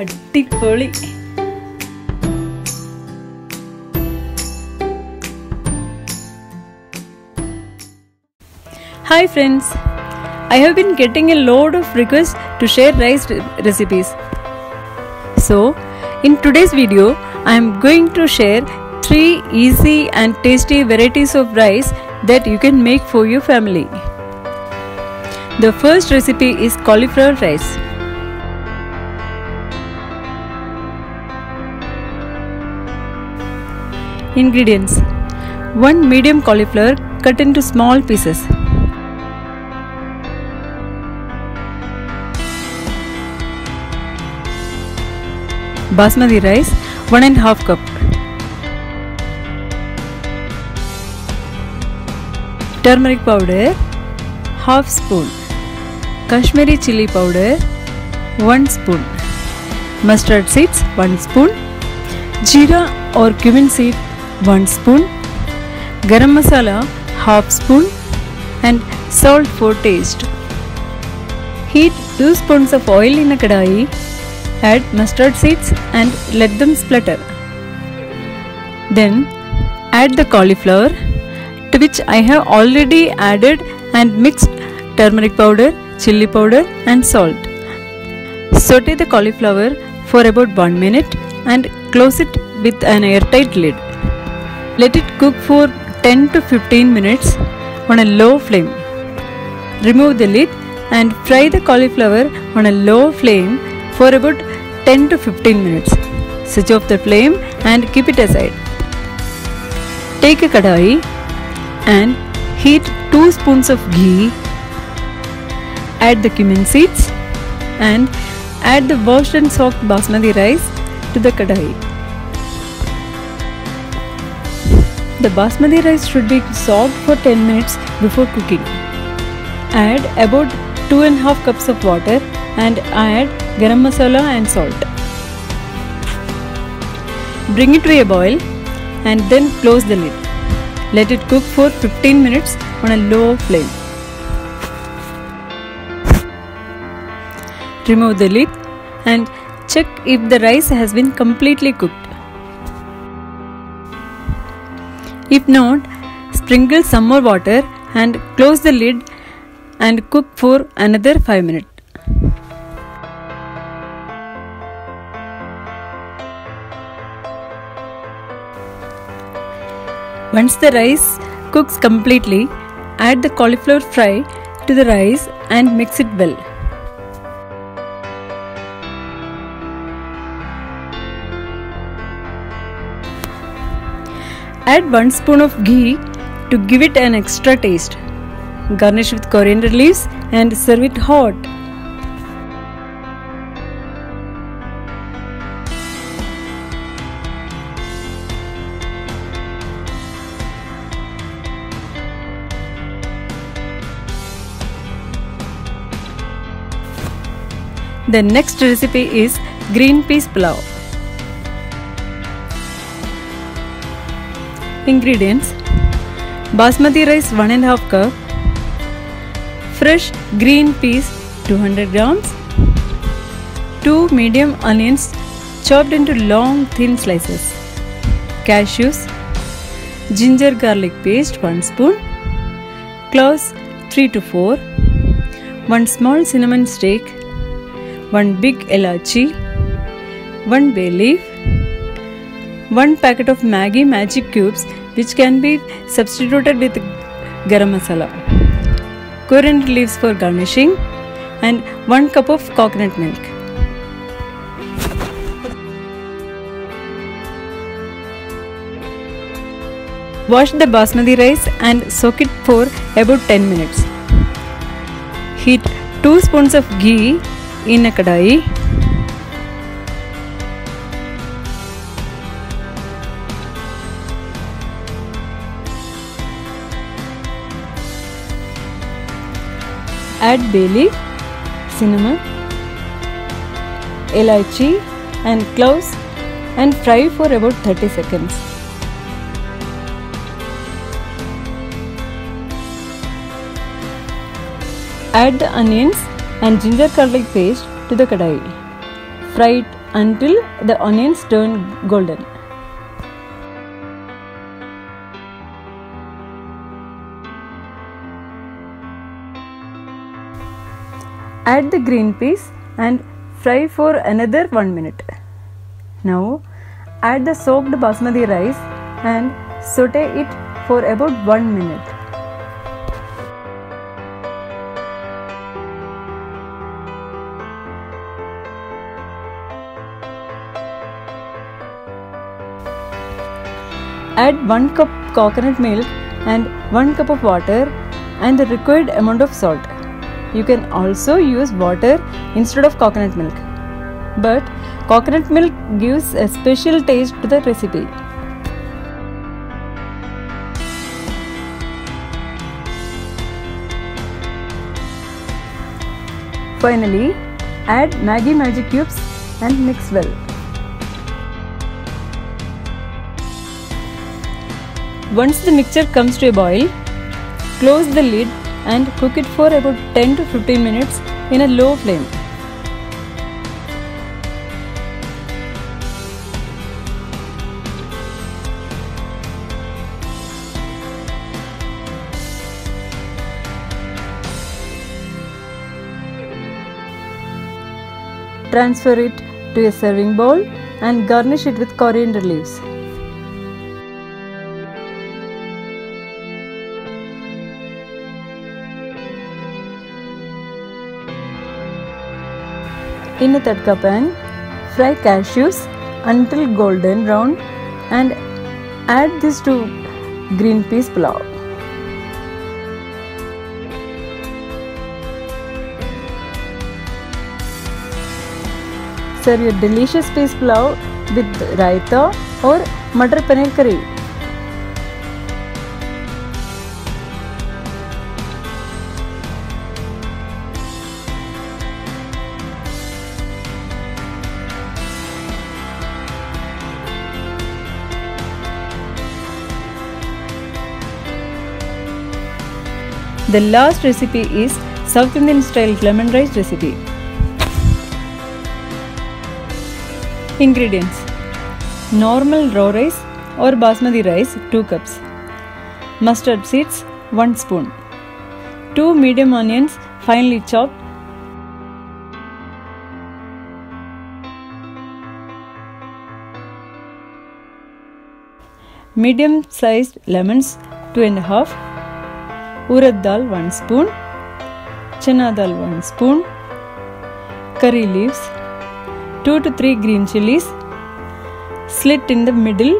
അടിപൊളി. Hi friends, I have been getting a lot of requests to share rice recipes. So, in today's video, I am going to share 3 easy and tasty varieties of rice that you can make for your family. The first recipe is cauliflower rice. Ingredients: 1 medium cauliflower cut into small pieces, Basmati rice 1½ cup, turmeric powder ½ spoon, Kashmiri chili powder 1 spoon, mustard seeds 1 spoon, Jeera or cumin seed 1 spoon, Garam Masala ½ spoon, and salt for taste. Heat 2 spoons of oil in a kadai. Add mustard seeds and let them splutter. Then add the cauliflower, to which I have already added and mixed turmeric powder, chili powder and salt. Saute the cauliflower for about 1 minute and close it with an airtight lid. Let it cook for 10 to 15 minutes on a low flame. Remove the lid and fry the cauliflower on a low flame for about 10 to 15 minutes. Switch off the flame and keep it aside. Take a kadai and heat 2 spoons of ghee. Add the cumin seeds and add the washed and soaked basmati rice to the kadai. The basmati rice should be soaked for 10 minutes before cooking. Add about 2½ cups of water and add garam masala and salt. Bring it to a boil and then close the lid. Let it cook for 15 minutes on a low flame. Remove the lid and check if the rice has been completely cooked. If not, sprinkle some more water and close the lid and cook for another 5 minutes. Once the rice cooks completely, add the cauliflower fry to the rice and mix it well. Add 1 spoon of ghee to give it an extra taste. Garnish with coriander leaves and serve it hot. The next recipe is green peas pulao. Ingredients: basmati rice 1½ cup, fresh green peas 200 grams, 2 medium onions chopped into long thin slices, cashews, ginger garlic paste 1 spoon, cloves 3 to 4, 1 small cinnamon stick, 1 big Elaichi, 1 Bayleaf, 1 packet of Maggi magic cubes which can be substituted with Garam Masala, Coriander Leaves for garnishing, and 1 cup of coconut milk. Wash the basmati rice and soak it for about 10 minutes. Heat 2 spoons of ghee in a kadai. Add bay leaf, cinnamon, elaichi and cloves and fry for about 30 seconds. Add the onions and ginger garlic paste to the kadai. Fry it until the onions turn golden. Add the green peas and fry for another 1 minute. Now add the soaked basmati rice and saute it for about 1 minute. Add 1 cup coconut milk and 1 cup of water and the required amount of salt. You can also use water instead of coconut milk, but coconut milk gives a special taste to the recipe. Finally, add Maggi magic cubes and mix well. Once the mixture comes to a boil, close the lid and cook it for about 10 to 15 minutes in a low flame. Transfer it to a serving bowl and garnish it with coriander leaves. In a tadka pan, fry cashews until golden brown and add this to green peas pulao. Serve your delicious peas pulao with raita or matar paneer curry. The last recipe is South Indian style lemon rice recipe. Ingredients: normal raw rice or basmati rice 2 cups, mustard seeds 1 spoon, 2 medium onions finely chopped, medium sized lemons 2.5, urad dal 1 spoon, chana dal 1 spoon, curry leaves, 2 to 3 green chilies, slit in the middle,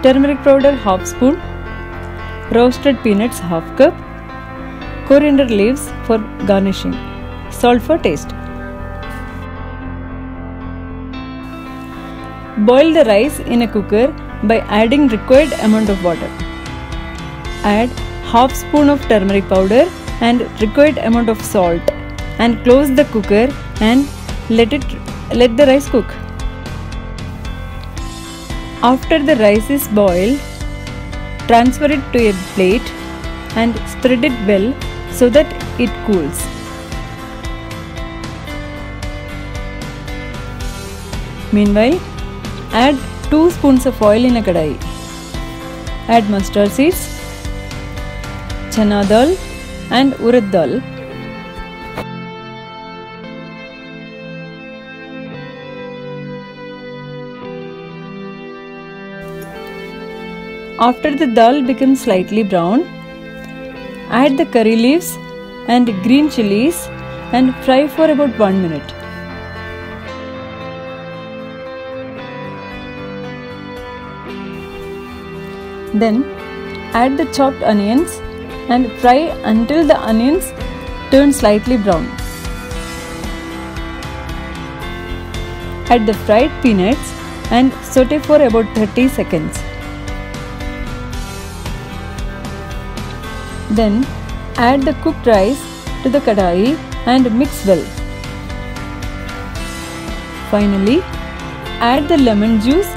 turmeric powder half spoon, roasted peanuts half cup, coriander leaves for garnishing, salt for taste. Boil the rice in a cooker by adding required amount of water. Add half spoon of turmeric powder and required amount of salt and close the cooker and let the rice cook. After the rice is boiled, transfer it to a plate and spread it well so that it cools. Meanwhile, add 2 spoons of oil in a kadai. Add mustard seeds, chana dal and urad dal. After the dal becomes slightly brown, add the curry leaves and green chilies and fry for about 1 minute. Then add the chopped onions and fry until the onions turn slightly brown. Add the fried peanuts and saute for about 30 seconds. Then add the cooked rice to the kadai and mix well. Finally, add the lemon juice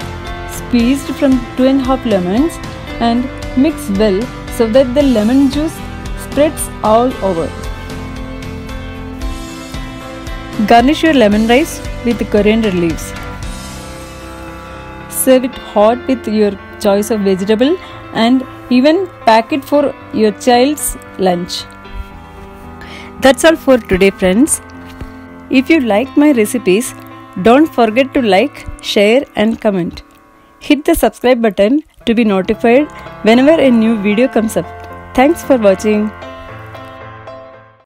squeezed from 2.5 lemons and mix well so that the lemon juice spreads all over. Garnish your lemon rice with coriander leaves. Serve it hot with your choice of vegetable and even pack it for your child's lunch. That's all for today, friends. If you like my recipes, don't forget to like, share and comment. Hit the subscribe button to be notified whenever a new video comes up. Thanks for watching.